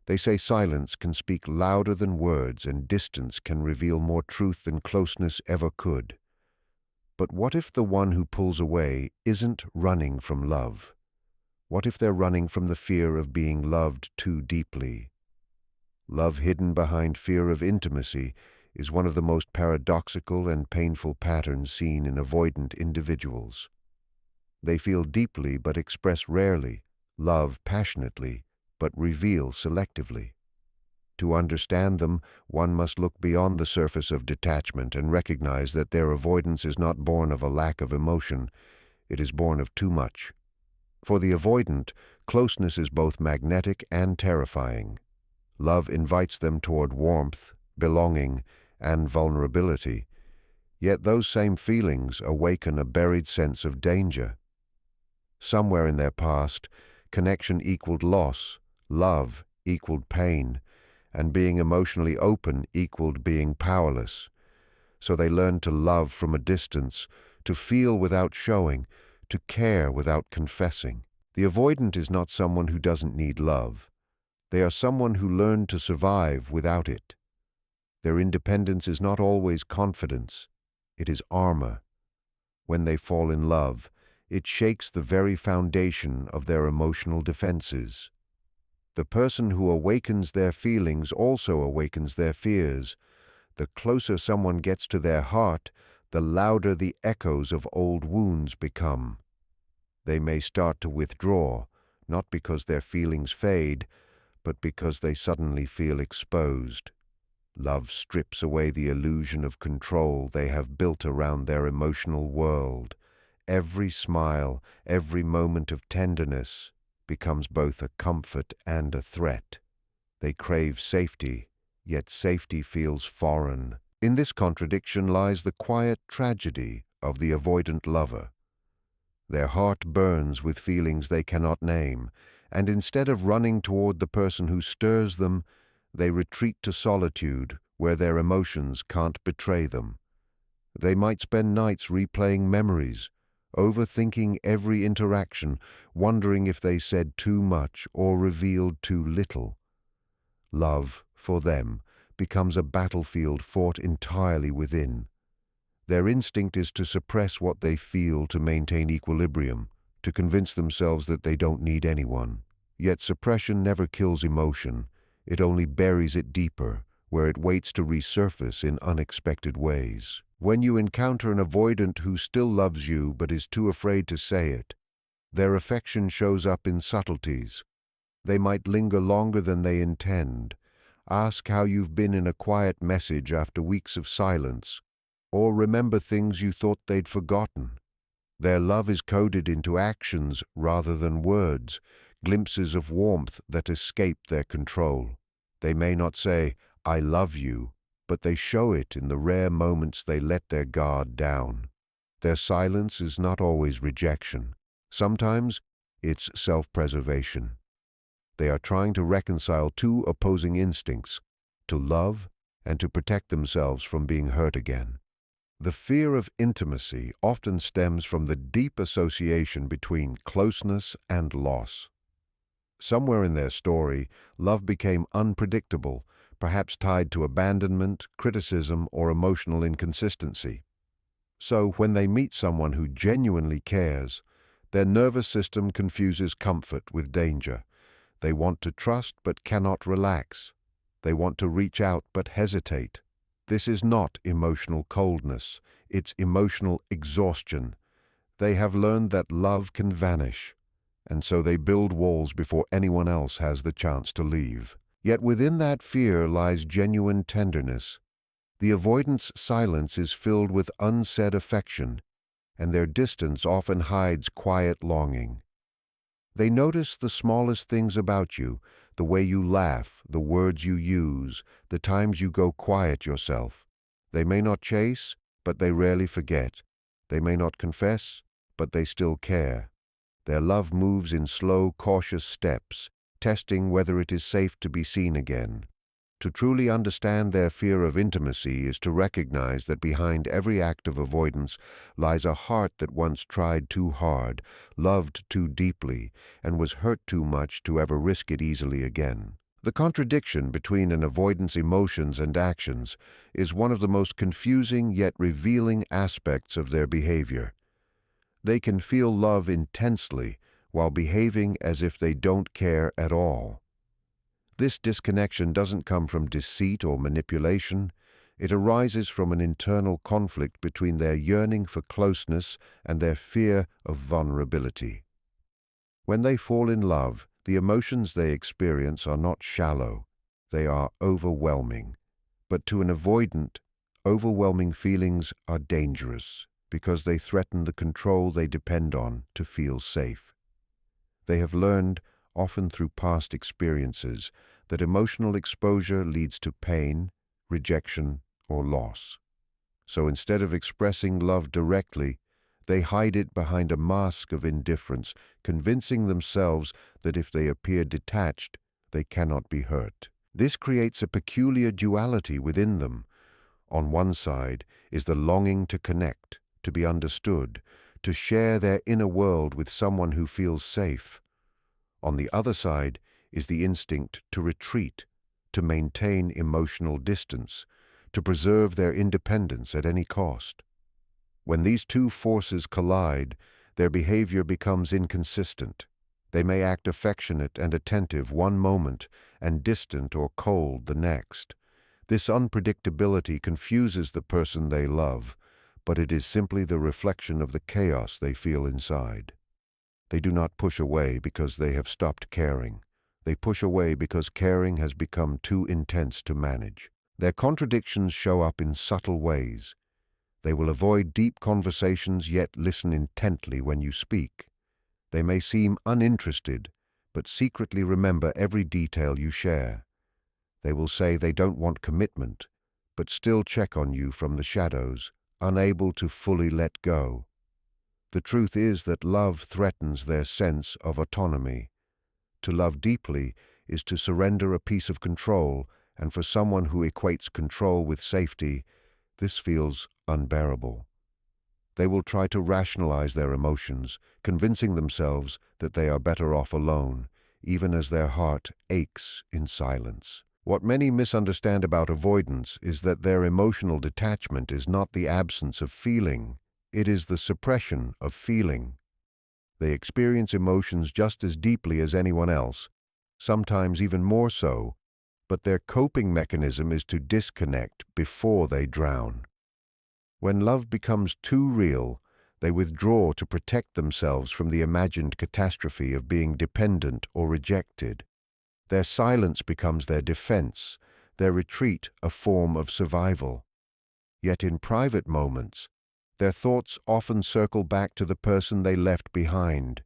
They say silence can speak louder than words and distance can reveal more truth than closeness ever could. But what if the one who pulls away isn't running from love? What if they're running from the fear of being loved too deeply? Love hidden behind fear of intimacy is one of the most paradoxical and painful patterns seen in avoidant individuals. They feel deeply but express rarely, love passionately but reveal selectively. To understand them, one must look beyond the surface of detachment and recognize that their avoidance is not born of a lack of emotion, it is born of too much. For the avoidant, closeness is both magnetic and terrifying. Love invites them toward warmth, belonging, and vulnerability, yet those same feelings awaken a buried sense of danger. Somewhere in their past, connection equaled loss, love equaled pain, and being emotionally open equaled being powerless. So they learn to love from a distance, to feel without showing, to care without confessing. The avoidant is not someone who doesn't need love. They are someone who learned to survive without it. Their independence is not always confidence, it is armor. When they fall in love, it shakes the very foundation of their emotional defenses. The person who awakens their feelings also awakens their fears. The closer someone gets to their heart, the louder the echoes of old wounds become. They may start to withdraw, not because their feelings fade, but because they suddenly feel exposed. Love strips away the illusion of control they have built around their emotional world. Every smile, every moment of tenderness becomes both a comfort and a threat. They crave safety, yet safety feels foreign. In this contradiction lies the quiet tragedy of the avoidant lover. Their heart burns with feelings they cannot name, and instead of running toward the person who stirs them, they retreat to solitude where their emotions can't betray them. They might spend nights replaying memories, overthinking every interaction, wondering if they said too much or revealed too little. Love, for them, becomes a battlefield fought entirely within. Their instinct is to suppress what they feel to maintain equilibrium, to convince themselves that they don't need anyone. Yet suppression never kills emotion, it only buries it deeper, where it waits to resurface in unexpected ways. When you encounter an avoidant who still loves you but is too afraid to say it, their affection shows up in subtleties. They might linger longer than they intend. Ask how you've been in a quiet message after weeks of silence, or remember things you thought they'd forgotten. Their love is coded into actions rather than words, glimpses of warmth that escape their control. They may not say, "I love you," but they show it in the rare moments they let their guard down. Their silence is not always rejection. Sometimes it's self-preservation. They are trying to reconcile two opposing instincts, to love and to protect themselves from being hurt again. The fear of intimacy often stems from the deep association between closeness and loss. Somewhere in their story, love became unpredictable, perhaps tied to abandonment, criticism, or emotional inconsistency. So when they meet someone who genuinely cares, their nervous system confuses comfort with danger. They want to trust but cannot relax. They want to reach out but hesitate. This is not emotional coldness, it's emotional exhaustion. They have learned that love can vanish, and so they build walls before anyone else has the chance to leave. Yet within that fear lies genuine tenderness. The avoidant's silence is filled with unsaid affection, and their distance often hides quiet longing. They notice the smallest things about you, the way you laugh, the words you use, the times you go quiet yourself. They may not chase, but they rarely forget. They may not confess, but they still care. Their love moves in slow, cautious steps, testing whether it is safe to be seen again. To truly understand their fear of intimacy is to recognize that behind every act of avoidance lies a heart that once tried too hard, loved too deeply, and was hurt too much to ever risk it easily again. The contradiction between an avoidant's emotions and actions is one of the most confusing yet revealing aspects of their behavior. They can feel love intensely while behaving as if they don't care at all. This disconnection doesn't come from deceit or manipulation. It arises from an internal conflict between their yearning for closeness and their fear of vulnerability. When they fall in love, the emotions they experience are not shallow, they are overwhelming. But to an avoidant, overwhelming feelings are dangerous because they threaten the control they depend on to feel safe. They have learned, often through past experiences, that emotional exposure leads to pain, rejection, or loss. So instead of expressing love directly, they hide it behind a mask of indifference, convincing themselves that if they appear detached, they cannot be hurt. This creates a peculiar duality within them. On one side is the longing to connect, to be understood, to share their inner world with someone who feels safe. On the other side is the instinct to retreat, to maintain emotional distance, to preserve their independence at any cost. When these two forces collide, their behavior becomes inconsistent. They may act affectionate and attentive one moment and distant or cold the next. This unpredictability confuses the person they love, but it is simply the reflection of the chaos they feel inside. They do not push away because they have stopped caring. They push away because caring has become too intense to manage. Their contradictions show up in subtle ways. They will avoid deep conversations yet listen intently when you speak. They may seem uninterested, but secretly remember every detail you share. They will say they don't want commitment, but still check on you from the shadows, unable to fully let go. The truth is that love threatens their sense of autonomy. To love deeply is to surrender a piece of control, and for someone who equates control with safety, this feels unbearable. They will try to rationalize their emotions, convincing themselves that they are better off alone, even as their heart aches in silence. What many misunderstand about avoidance is that their emotional detachment is not the absence of feeling, it is the suppression of feeling. They experience emotions just as deeply as anyone else, sometimes even more so, but their coping mechanism is to disconnect before they drown. When love becomes too real, they withdraw to protect themselves from the imagined catastrophe of being dependent or rejected. Their silence becomes their defense, their retreat a form of survival. Yet in private moments, their thoughts often circle back to the person they left behind.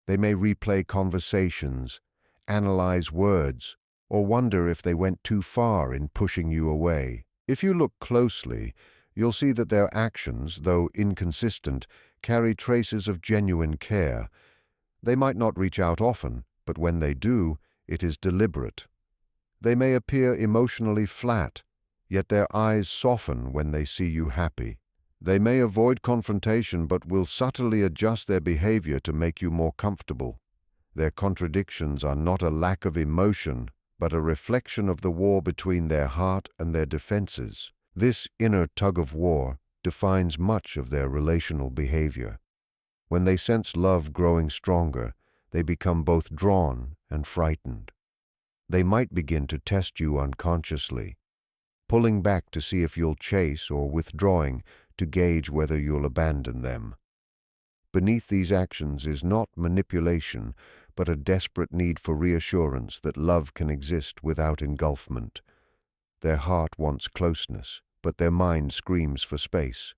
They may replay conversations, analyze words, or wonder if they went too far in pushing you away. If you look closely, you'll see that their actions, though inconsistent, carry traces of genuine care. They might not reach out often, but when they do, it is deliberate. They may appear emotionally flat, yet their eyes soften when they see you happy. They may avoid confrontation but will subtly adjust their behavior to make you more comfortable. Their contradictions are not a lack of emotion, but a reflection of the war between their heart and their defenses. This inner tug-of-war defines much of their relational behavior. When they sense love growing stronger, they become both drawn and frightened. They might begin to test you unconsciously, pulling back to see if you'll chase or withdrawing to gauge whether you'll abandon them. Beneath these actions is not manipulation, but a desperate need for reassurance that love can exist without engulfment. Their heart wants closeness, but their mind screams for space.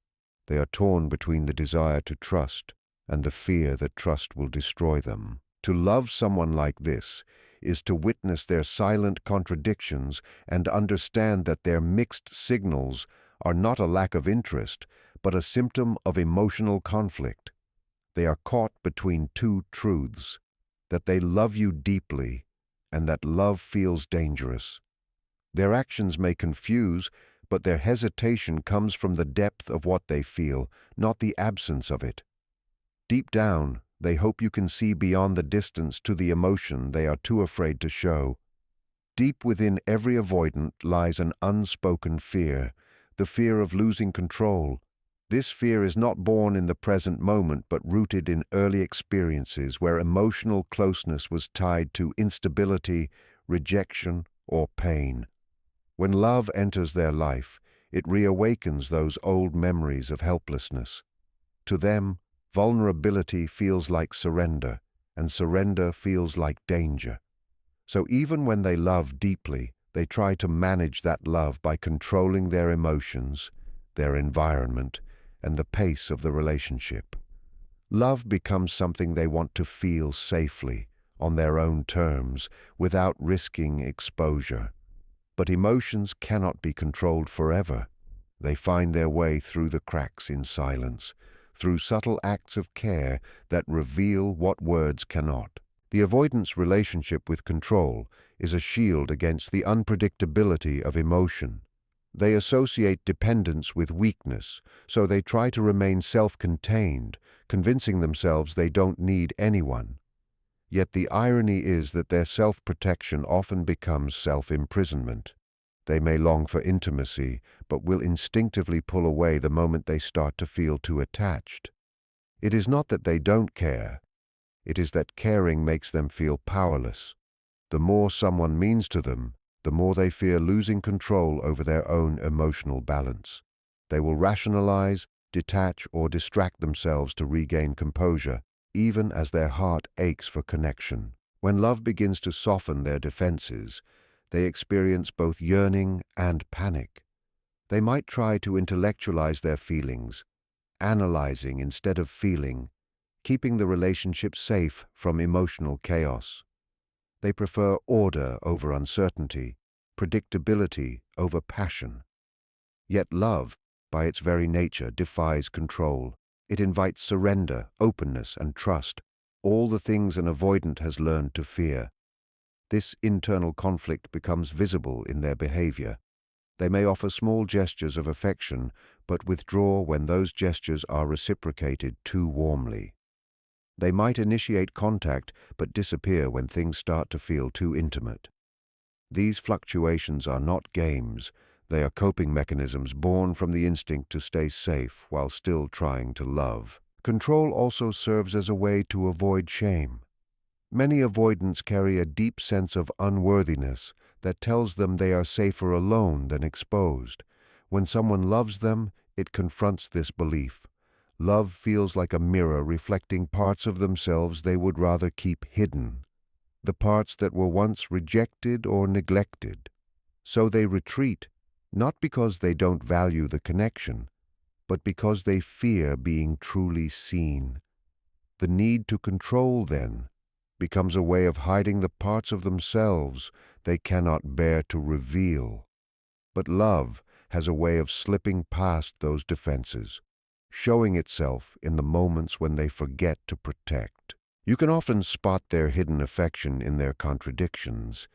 They are torn between the desire to trust and the fear that trust will destroy them. To love someone like this is to witness their silent contradictions and understand that their mixed signals are not a lack of interest, but a symptom of emotional conflict. They are caught between two truths, that they love you deeply and that love feels dangerous. Their actions may confuse, but their hesitation comes from the depth of what they feel, not the absence of it. Deep down, they hope you can see beyond the distance to the emotion they are too afraid to show. Deep within every avoidant lies an unspoken fear, the fear of losing control. This fear is not born in the present moment but rooted in early experiences where emotional closeness was tied to instability, rejection, or pain. When love enters their life, it reawakens those old memories of helplessness. To them, vulnerability feels like surrender, and surrender feels like danger. So even when they love deeply, they try to manage that love by controlling their emotions, their environment, and the pace of the relationship. Love becomes something they want to feel safely, on their own terms, without risking exposure. But emotions cannot be controlled forever. They find their way through the cracks in silence, through subtle acts of care that reveal what words cannot. The avoidance relationship with control is a shield against the unpredictability of emotion. They associate dependence with weakness, so they try to remain self-contained, convincing themselves they don't need anyone. Yet the irony is that their self-protection often becomes self-imprisonment. They may long for intimacy, but will instinctively pull away the moment they start to feel too attached. It is not that they don't care. It is that caring makes them feel powerless. The more someone means to them, the more they fear losing control over their own emotional balance. They will rationalize, detach, or distract themselves to regain composure, even as their heart aches for connection. When love begins to soften their defenses, they experience both yearning and panic. They might try to intellectualize their feelings, analyzing instead of feeling, keeping the relationship safe from emotional chaos. They prefer order over uncertainty, predictability over passion. Yet love, by its very nature, defies control. It invites surrender, openness, and trust, all the things an avoidant has learned to fear. This internal conflict becomes visible in their behavior. They may offer small gestures of affection, but withdraw when those gestures are reciprocated too warmly. They might initiate contact, but disappear when things start to feel too intimate. These fluctuations are not games. They are coping mechanisms born from the instinct to stay safe while still trying to love. Control also serves as a way to avoid shame. Many avoidants carry a deep sense of unworthiness that tells them they are safer alone than exposed. When someone loves them, it confronts this belief. Love feels like a mirror reflecting parts of themselves they would rather keep hidden, the parts that were once rejected or neglected. So they retreat, not because they don't value the connection, but because they fear being truly seen. The need to control, then, becomes a way of hiding the parts of themselves they cannot bear to reveal. But love has a way of slipping past those defenses, showing itself in the moments when they forget to protect. You can often spot their hidden affection in their contradictions.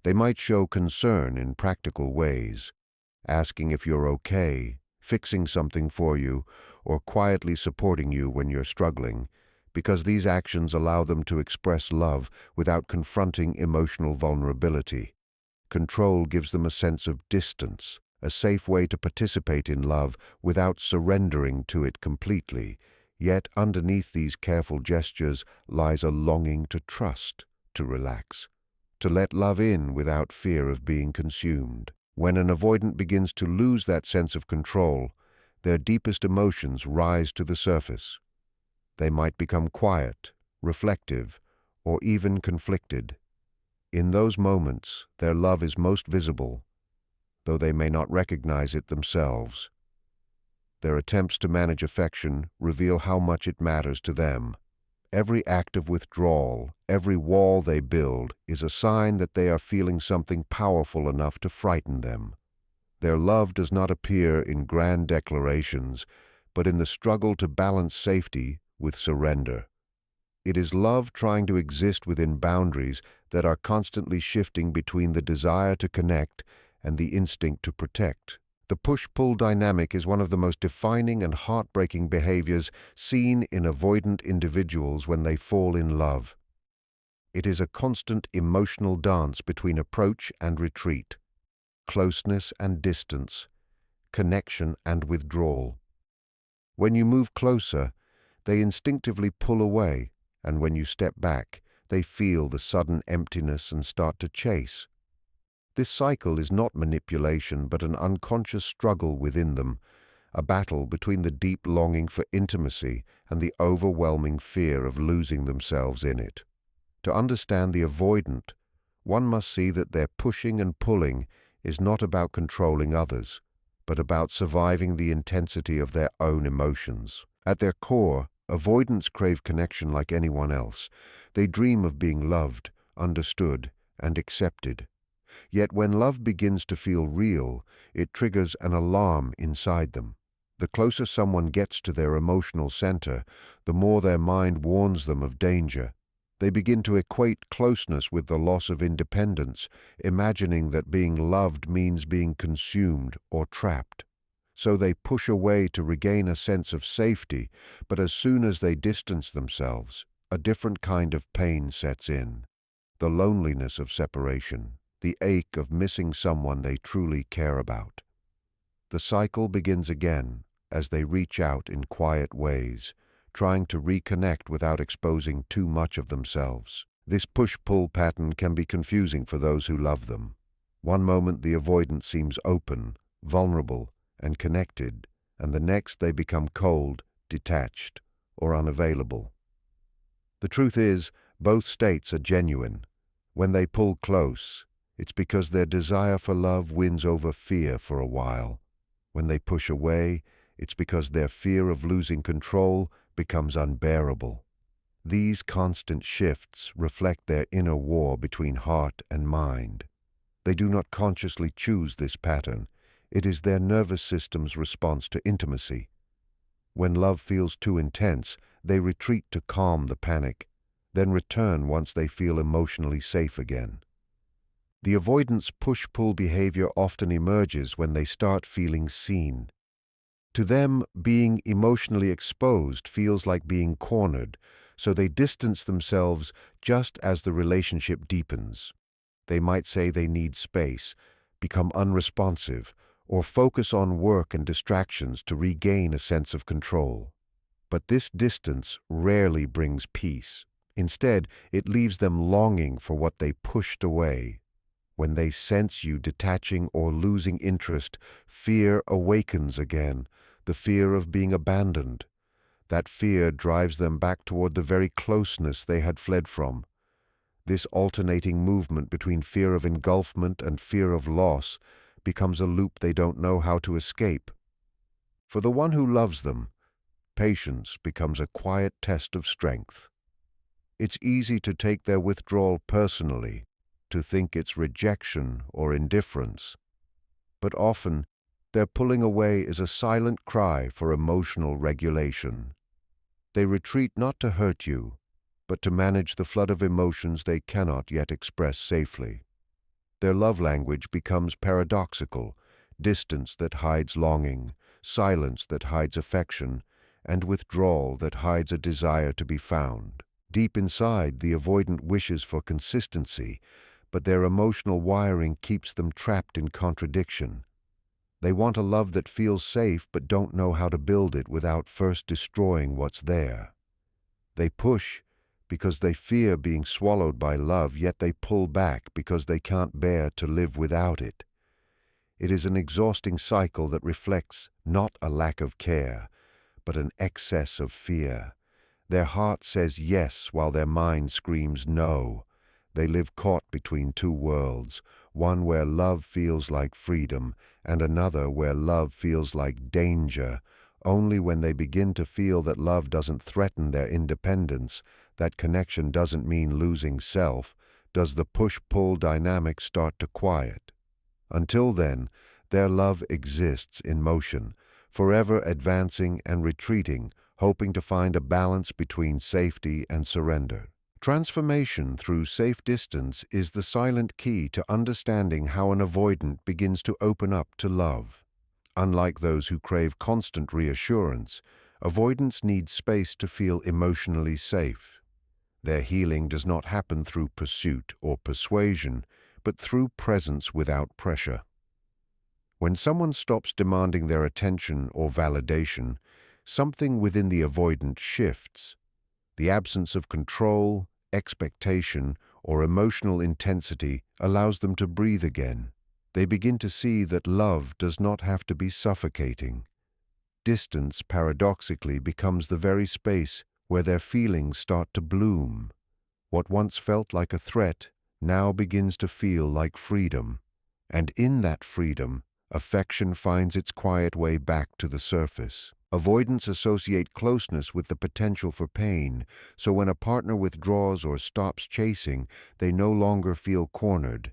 They might show concern in practical ways, asking if you're okay, fixing something for you, or quietly supporting you when you're struggling, because these actions allow them to express love without confronting emotional vulnerability. Control gives them a sense of distance, a safe way to participate in love without surrendering to it completely. Yet underneath these careful gestures lies a longing to trust, to relax, to let love in without fear of being consumed. When an avoidant begins to lose that sense of control, their deepest emotions rise to the surface. They might become quiet, reflective, or even conflicted. In those moments, their love is most visible, though they may not recognize it themselves. Their attempts to manage affection reveal how much it matters to them. Every act of withdrawal, every wall they build, is a sign that they are feeling something powerful enough to frighten them. Their love does not appear in grand declarations, but in the struggle to balance safety with surrender. It is love trying to exist within boundaries that are constantly shifting between the desire to connect and the instinct to protect. The push-pull dynamic is one of the most defining and heartbreaking behaviors seen in avoidant individuals when they fall in love. It is a constant emotional dance between approach and retreat, closeness and distance, connection and withdrawal. When you move closer, they instinctively pull away, and when you step back, they feel the sudden emptiness and start to chase. This cycle is not manipulation but an unconscious struggle within them, a battle between the deep longing for intimacy and the overwhelming fear of losing themselves in it. To understand the avoidant, one must see that their pushing and pulling is not about controlling others, but about surviving the intensity of their own emotions. At their core, avoidants crave connection like anyone else. They dream of being loved, understood, and accepted. Yet when love begins to feel real, it triggers an alarm inside them. The closer someone gets to their emotional center, the more their mind warns them of danger. They begin to equate closeness with the loss of independence, imagining that being loved means being consumed or trapped. So they push away to regain a sense of safety, but as soon as they distance themselves, a different kind of pain sets in. The loneliness of separation, the ache of missing someone they truly care about. The cycle begins again as they reach out in quiet ways, trying to reconnect without exposing too much of themselves. This push-pull pattern can be confusing for those who love them. One moment the avoidant seems open, vulnerable, and connected, and the next they become cold, detached, or unavailable. The truth is, both states are genuine. When they pull close, it's because their desire for love wins over fear for a while. When they push away, it's because their fear of losing control becomes unbearable. These constant shifts reflect their inner war between heart and mind. They do not consciously choose this pattern. It is their nervous system's response to intimacy. When love feels too intense, they retreat to calm the panic, then return once they feel emotionally safe again. The avoidance push-pull behavior often emerges when they start feeling seen. To them, being emotionally exposed feels like being cornered, so they distance themselves just as the relationship deepens. They might say they need space, become unresponsive, or focus on work and distractions to regain a sense of control. But this distance rarely brings peace. Instead, it leaves them longing for what they pushed away. When they sense you detaching or losing interest, fear awakens again, the fear of being abandoned. That fear drives them back toward the very closeness they had fled from. This alternating movement between fear of engulfment and fear of loss becomes a loop they don't know how to escape. For the one who loves them, patience becomes a quiet test of strength. It's easy to take their withdrawal personally, to think it's rejection or indifference. But often, their pulling away is a silent cry for emotional regulation. They retreat not to hurt you, but to manage the flood of emotions they cannot yet express safely. Their love language becomes paradoxical, distance that hides longing, silence that hides affection, and withdrawal that hides a desire to be found. Deep inside, the avoidant wishes for consistency, but their emotional wiring keeps them trapped in contradiction. They want a love that feels safe but don't know how to build it without first destroying what's there. They push because they fear being swallowed by love, yet they pull back because they can't bear to live without it. It is an exhausting cycle that reflects not a lack of care, but an excess of fear. Their heart says yes while their mind screams no. They live caught between two worlds, one where love feels like freedom and another where love feels like danger. Only when they begin to feel that love doesn't threaten their independence, that connection doesn't mean losing self, does the push-pull dynamic start to quiet. Until then, their love exists in motion, forever advancing and retreating, hoping to find a balance between safety and surrender. Transformation through safe distance is the silent key to understanding how an avoidant begins to open up to love. Unlike those who crave constant reassurance, avoidants need space to feel emotionally safe. Their healing does not happen through pursuit or persuasion, but through presence without pressure. When someone stops demanding their attention or validation, something within the avoidant shifts. The absence of control, expectation, or emotional intensity allows them to breathe again. They begin to see that love does not have to be suffocating. Distance, paradoxically, becomes the very space where their feelings start to bloom. What once felt like a threat now begins to feel like freedom. And in that freedom, affection finds its quiet way back to the surface. Avoidants associate closeness with the potential for pain, so when a partner withdraws or stops chasing, they no longer feel cornered.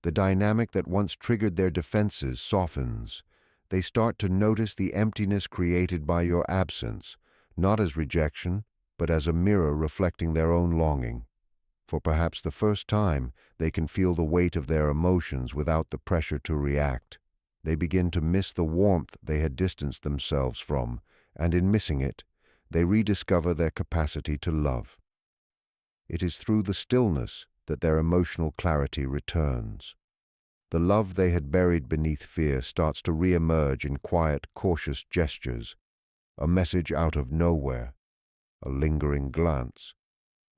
The dynamic that once triggered their defenses softens. They start to notice the emptiness created by your absence, not as rejection, but as a mirror reflecting their own longing. For perhaps the first time, they can feel the weight of their emotions without the pressure to react. They begin to miss the warmth they had distanced themselves from, and in missing it, they rediscover their capacity to love. It is through the stillness that their emotional clarity returns. The love they had buried beneath fear starts to re-emerge in quiet, cautious gestures, a message out of nowhere, a lingering glance,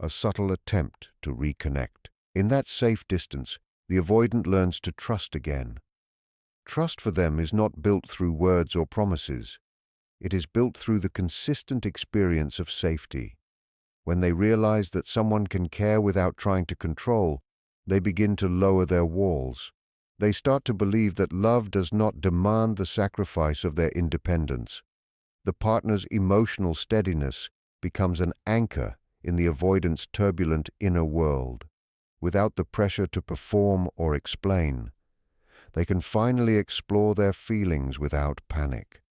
a subtle attempt to reconnect. In that safe distance, the avoidant learns to trust again. Trust for them is not built through words or promises. It is built through the consistent experience of safety. When they realize that someone can care without trying to control, they begin to lower their walls. They start to believe that love does not demand the sacrifice of their independence. The partner's emotional steadiness becomes an anchor in the avoidant's turbulent inner world. Without the pressure to perform or explain, they can finally explore their feelings without panic.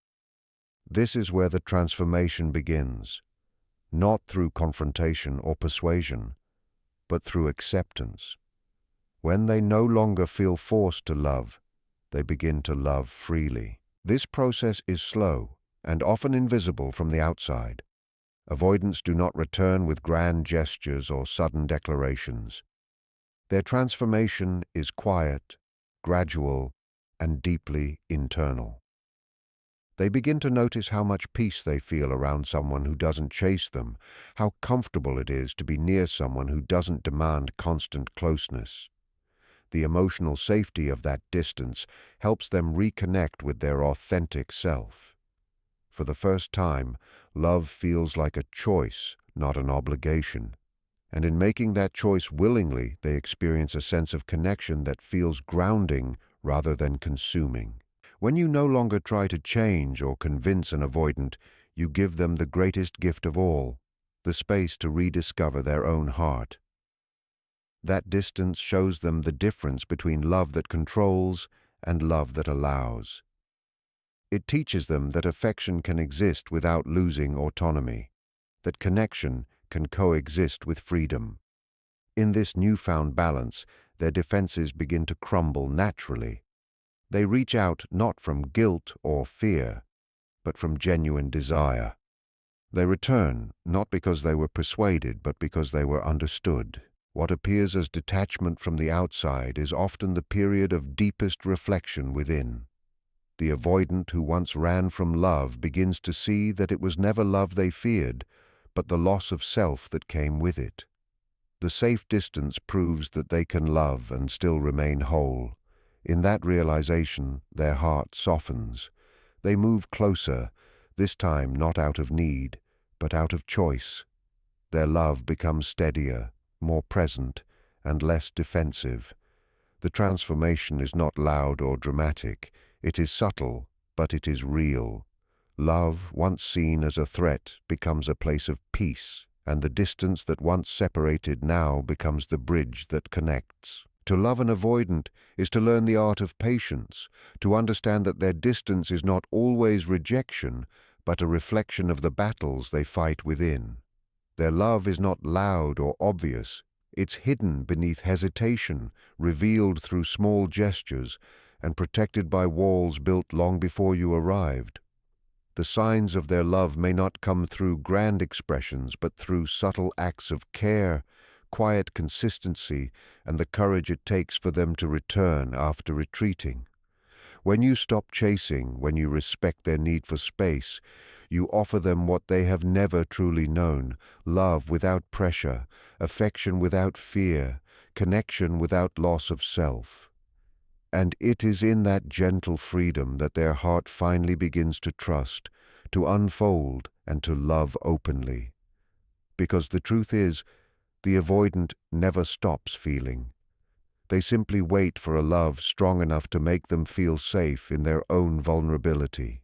This is where the transformation begins, not through confrontation or persuasion, but through acceptance. When they no longer feel forced to love, they begin to love freely. This process is slow and often invisible from the outside. Avoidants do not return with grand gestures or sudden declarations. Their transformation is quiet, gradual, and deeply internal. They begin to notice how much peace they feel around someone who doesn't chase them, how comfortable it is to be near someone who doesn't demand constant closeness. The emotional safety of that distance helps them reconnect with their authentic self. For the first time, love feels like a choice, not an obligation. And in making that choice willingly, they experience a sense of connection that feels grounding rather than consuming. When you no longer try to change or convince an avoidant, you give them the greatest gift of all, the space to rediscover their own heart. That distance shows them the difference between love that controls and love that allows. It teaches them that affection can exist without losing autonomy, that connection can coexist with freedom. In this newfound balance, their defenses begin to crumble naturally. They reach out not from guilt or fear, but from genuine desire. They return not because they were persuaded, but because they were understood. What appears as detachment from the outside is often the period of deepest reflection within. The avoidant who once ran from love begins to see that it was never love they feared, but the loss of self that came with it. The safe distance proves that they can love and still remain whole. In that realization, their heart softens. They move closer, this time not out of need, but out of choice. Their love becomes steadier, more present, and less defensive. The transformation is not loud or dramatic. It is subtle, but it is real. Love, once seen as a threat, becomes a place of peace, and the distance that once separated now becomes the bridge that connects. To love an avoidant is to learn the art of patience, to understand that their distance is not always rejection, but a reflection of the battles they fight within. Their love is not loud or obvious. It's hidden beneath hesitation, revealed through small gestures, and protected by walls built long before you arrived. The signs of their love may not come through grand expressions, but through subtle acts of care, quiet consistency, and the courage it takes for them to return after retreating. When you stop chasing, when you respect their need for space, you offer them what they have never truly known: love without pressure, affection without fear, connection without loss of self. And it is in that gentle freedom that their heart finally begins to trust, to unfold, and to love openly. Because the truth is, the avoidant never stops feeling. They simply wait for a love strong enough to make them feel safe in their own vulnerability.